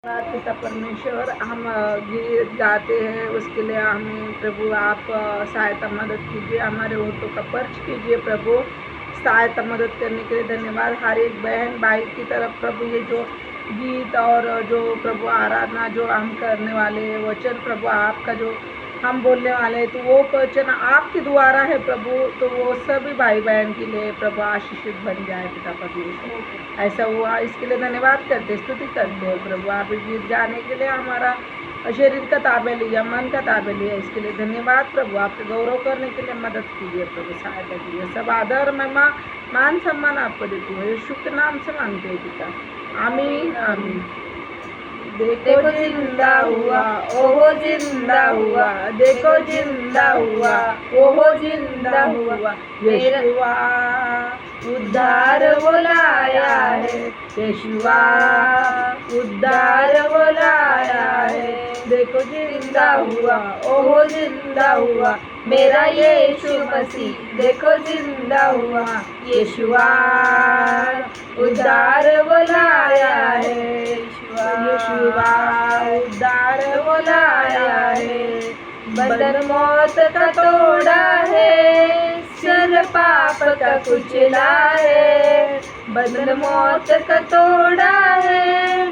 पिता परमेश्वर, हम गीत गाते हैं, उसके लिए हमें प्रभु आप सहायता मदद कीजिए, हमारे होठों का पर्च कीजिए प्रभु, सहायता मदद करने के लिए धन्यवाद। हर एक बहन भाई की तरफ प्रभु ये जो गीत और जो प्रभु आराधना जो हम करने वाले वचन प्रभु आपका जो हम बोलने वाले हैं, तो वो वचन आपके द्वारा है प्रभु, तो वो सभी भाई बहन के लिए प्रभु आशीषित बन जाए पिता परमेश्वर। ऐसा हुआ, इसके लिए धन्यवाद करते स्तुति करते हैं प्रभु। आप गीत गाने के लिए हमारा शरीर का ताबे लिया, मन का ताबे लिया, इसके लिए धन्यवाद प्रभु। आपके गौरव करने के लिए मदद कीजिए प्रभु, सहायता कीजिए। सब आदर महिमा मान सम्मान आपको देती हूँ, यीशु के नाम से मांगते हैं पिता, आमीन आमीन। देखो जिंदा हुआ, ओहो जिंदा हुआ, देखो जिंदा हुआ, ओहो जिंदा हुआ, यीशुआ उद्धार वो लाया है, यीशुआ उद्धार वो लाया है। देखो जिंदा हुआ, ओहो जिंदा हुआ, मेरा यीशु मसीह, देखो जिंदा हुआ, यीशुआ उद्धार वो लाया है, यीशुआ उद्धार वो लाया है। बंधन मौत का तोड़ा है, सर पाप का कुचला है। बंधन मौत का तोड़ा है,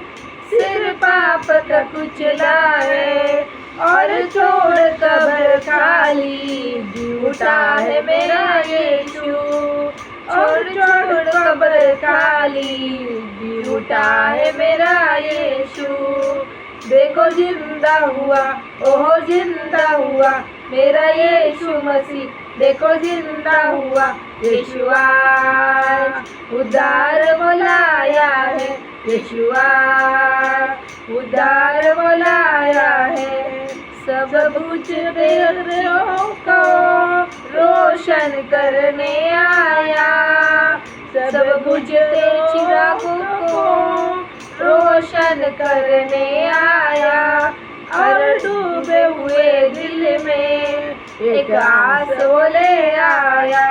सिर पाप का कुचला है। और छोड़ कब्र खाली, जी उठा है मेरा यीशु। और छोड़ कब्र खाली, जी उठा है मेरा यीशु। देखो जिंदा हुआ, ओहो जिंदा हुआ, मेरा यीशु मसीह, देखो जिंदा हुआ, यीशुआ उद्धार वो लाया है, यीशुआ उद्धार वो लाया है। सब कुछ बेरों को रोशन करने आया, सब कुछ चिरागों को रोशन करने आया। और डूबे हुए दिल में एक आस वो ले आया।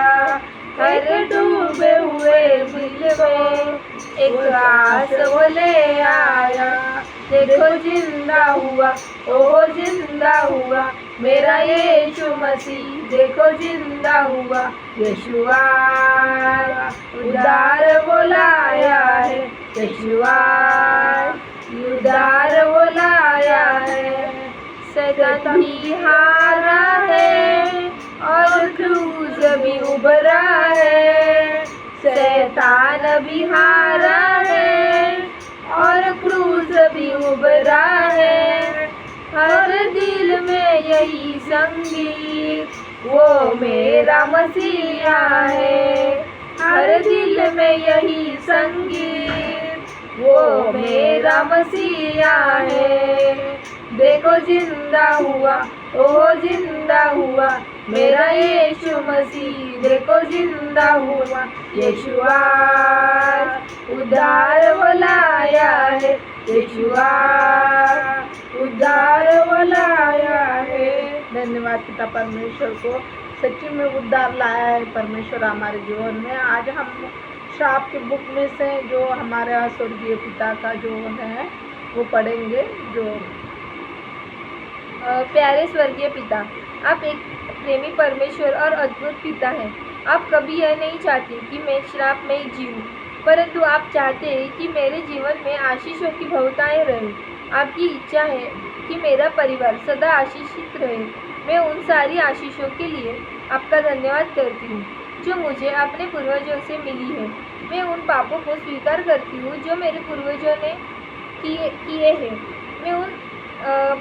हर डूबे हुए दिल में एक आस वो ले आया। देखो जिंदा हुआ, ओहो जिंदा हुआ, मेरा यीशु मसीह, देखो जिंदा हुआ, यीशुआ उद्धार वो लाया है, यीशुआ उद्धार वो लाया है। शैतान भी हारा है और क्रूस भी उभरा है। शैतान भी हारा है और क्रूस भी उभरा है। हर दिल में यही संगीत, वो मेरा मसीहा है। हर दिल में यही संगीत, वो मेरा मसीहा है। देखो जिंदा हुआ, ओहो जिंदा हुआ, मेरा यीशु मसीह, देखो जिंदा हुआ, यीशुआ उद्धार वो लाया है, यीशुआ उद्धार वो लाया है। धन्यवाद पिता परमेश्वर को, सच्ची में उद्धार लाया है परमेश्वर हमारे जीवन में। आज हम श्राप के बुक में से जो हमारे स्वर्गीय पिता का जो है वो पढ़ेंगे। जो प्यारे स्वर्गीय पिता, आप एक प्रेमी परमेश्वर और अद्भुत पिता हैं। आप कभी यह नहीं चाहते कि मैं श्राप में जीऊँ, परंतु आप चाहते हैं कि मेरे जीवन में आशीषों की बहुतायत रहे। आपकी इच्छा है कि मेरा परिवार सदा आशीषित रहे। मैं उन सारी आशीषों के लिए आपका धन्यवाद करती हूँ जो मुझे अपने पूर्वजों से मिली है। मैं उन पापों को स्वीकार करती हूँ जो मेरे पूर्वजों ने किए हैं। मैं उन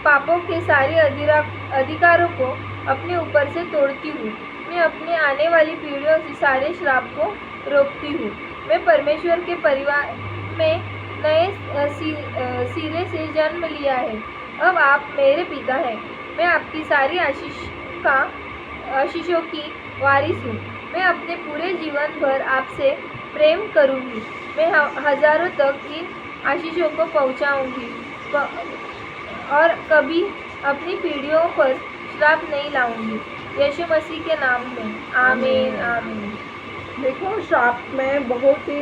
पापों के सारे अधिकारों को अपने ऊपर से तोड़ती हूँ। मैं अपने आने वाली पीढ़ियों से सारे श्राप को रोकती हूँ। मैं परमेश्वर के परिवार में नए सिरे से जन्म लिया है। अब आप मेरे पिता हैं। मैं आपकी सारी आशीषों की वारिस हूँ। मैं अपने पूरे जीवन भर आपसे प्रेम करूँगी। मैं हजारों तक इन आशीषों को पहुँचाऊँगी और कभी अपनी पीढ़ियों पर श्राप नहीं लाऊंगी। यीशु मसीह के नाम में आमीन आमीन। देखो श्राप में बहुत ही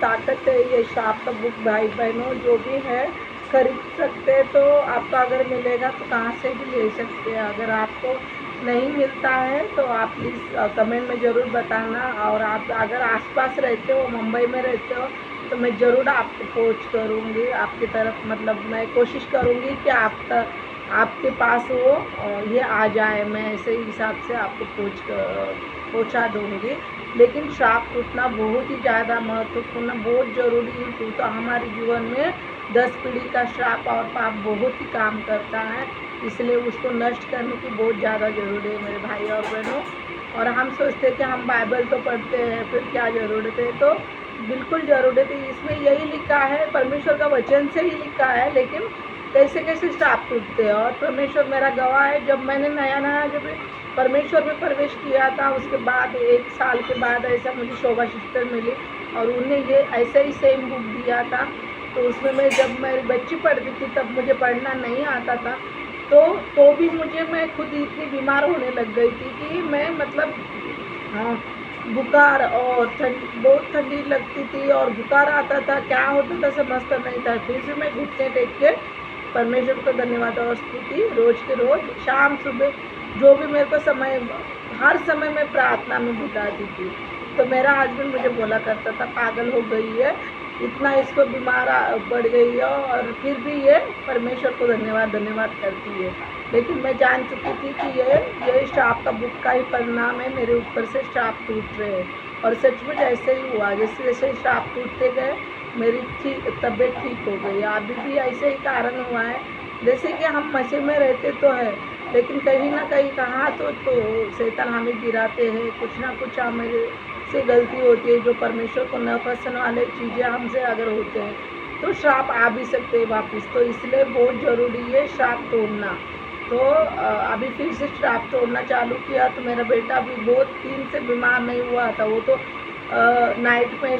ताकत है। ये श्राप का बुक भाई बहनों जो भी है खरीद सकते हैं, तो आपको अगर मिलेगा तो कहाँ से भी ले सकते हैं। अगर आपको नहीं मिलता है तो आप प्लीज़ कमेंट में ज़रूर बताना। और आप अगर आसपास रहते हो, मुंबई में रहते हो, तो मैं ज़रूर आपको पोस्ट करूँगी आपकी तरफ। मतलब मैं कोशिश करूँगी कि आपके पास वो ये आ जाए। मैं ऐसे ही हिसाब से आपको पहुँचा दूँगी। लेकिन श्राप टूटना बहुत ही ज़्यादा महत्वपूर्ण, बहुत ज़रूरी है, क्योंकि तो हमारे जीवन में 10 पीढ़ी का श्राप और पाप बहुत ही काम करता है। इसलिए उसको नष्ट करने की बहुत ज़्यादा ज़रूरी है मेरे भाई और बहनों। और हम सोचते हैं कि हम बाइबल तो पढ़ते हैं, फिर क्या ज़रूरत है? तो बिल्कुल ज़रूरत है। इसमें यही लिखा है, परमेश्वर का वचन से ही लिखा है, लेकिन कैसे कैसे श्राप टूटते हैं। और परमेश्वर मेरा गवाह है, जब मैंने नया जब परमेश्वर में प्रवेश किया था, उसके बाद 1 साल के बाद ऐसा मुझे शोभा सिस्टर मिली और उन्हें ये ऐसे ही सेम बुक दिया था। तो उसमें मैं जब मेरी बच्ची पढ़ती थी तब मुझे पढ़ना नहीं आता था, तो भी मैं खुद इतनी बीमार होने लग गई थी कि मैं मतलब बुखार और बहुत ठंडी लगती थी और बुखार आता था, क्या होता था समझता नहीं था। फिर भी मैं घुटने टेक के परमेश्वर को धन्यवाद और स्तुति रोज़ के रोज़ शाम सुबह जो भी मेरे को समय, हर समय मैं प्रार्थना में बिताती थी। तो मेरा हस्बैंड मुझे बोला करता था, पागल हो गई है, इतना इसको बीमार पड़ गई है, और फिर भी ये परमेश्वर को धन्यवाद करती है। लेकिन मैं जान चुकी थी कि ये श्राप का बुक का ही परिणाम है, मेरे ऊपर से श्राप टूट रहे हैं। और सचमुच ऐसे ही हुआ, जैसे जैसे श्राप टूटते गए मेरी तबीयत ठीक हो गई। अभी भी ऐसे ही कारण हुआ है, जैसे कि हम मसीह में रहते तो है, लेकिन कहीं ना कहीं कहाँ तो शैतान हमें गिराते हैं, कुछ ना कुछ हमारे से गलती होती है, जो परमेश्वर को न पसंद वाले चीज़ें हमसे अगर होते हैं तो श्राप आ भी सकते हैं वापस। तो इसलिए बहुत ज़रूरी है श्राप तोड़ना। तो अभी फिर से श्राप तोड़ना चालू किया। तो मेरा बेटा भी बहुत दिन से बीमार नहीं हुआ था, वो तो नाइट में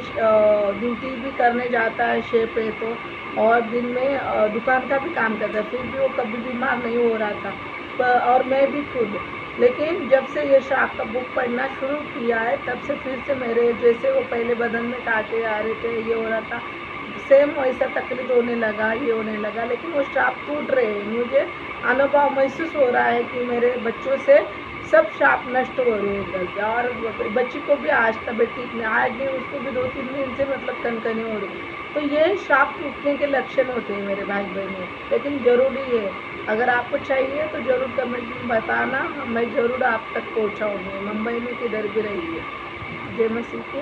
ड्यूटी भी करने जाता है शिफ्ट पे, तो और दिन में दुकान का भी काम करता है, फिर भी वो कभी बीमार नहीं हो रहा था। और मैं भी खुद, लेकिन जब से ये श्राप का बुक पढ़ना शुरू किया है तब से फिर से मेरे जैसे वो पहले बदन में कांटे आ रहे थे, ये हो रहा था, सेम वैसा तकलीफ होने लगा, ये होने लगा। लेकिन वो श्राप टूट रहे हैं, मुझे अनुभव महसूस हो रहा है कि मेरे बच्चों से सब श्राप नष्ट हो रहे हैं करके। और बच्ची को भी आज तबीयत ठीक नहीं, आज भी उसको भी 2-3 दिन से मतलब कनकनी हो रही। तो ये श्राप टूटने के लक्षण होते हैं मेरे भाई बहनों। लेकिन ज़रूरी है, अगर आपको चाहिए तो ज़रूर कमेंट में बताना, मैं ज़रूर आप तक पहुँचाऊँगी। मुंबई में किधर भी रहिए। जय मसीह की।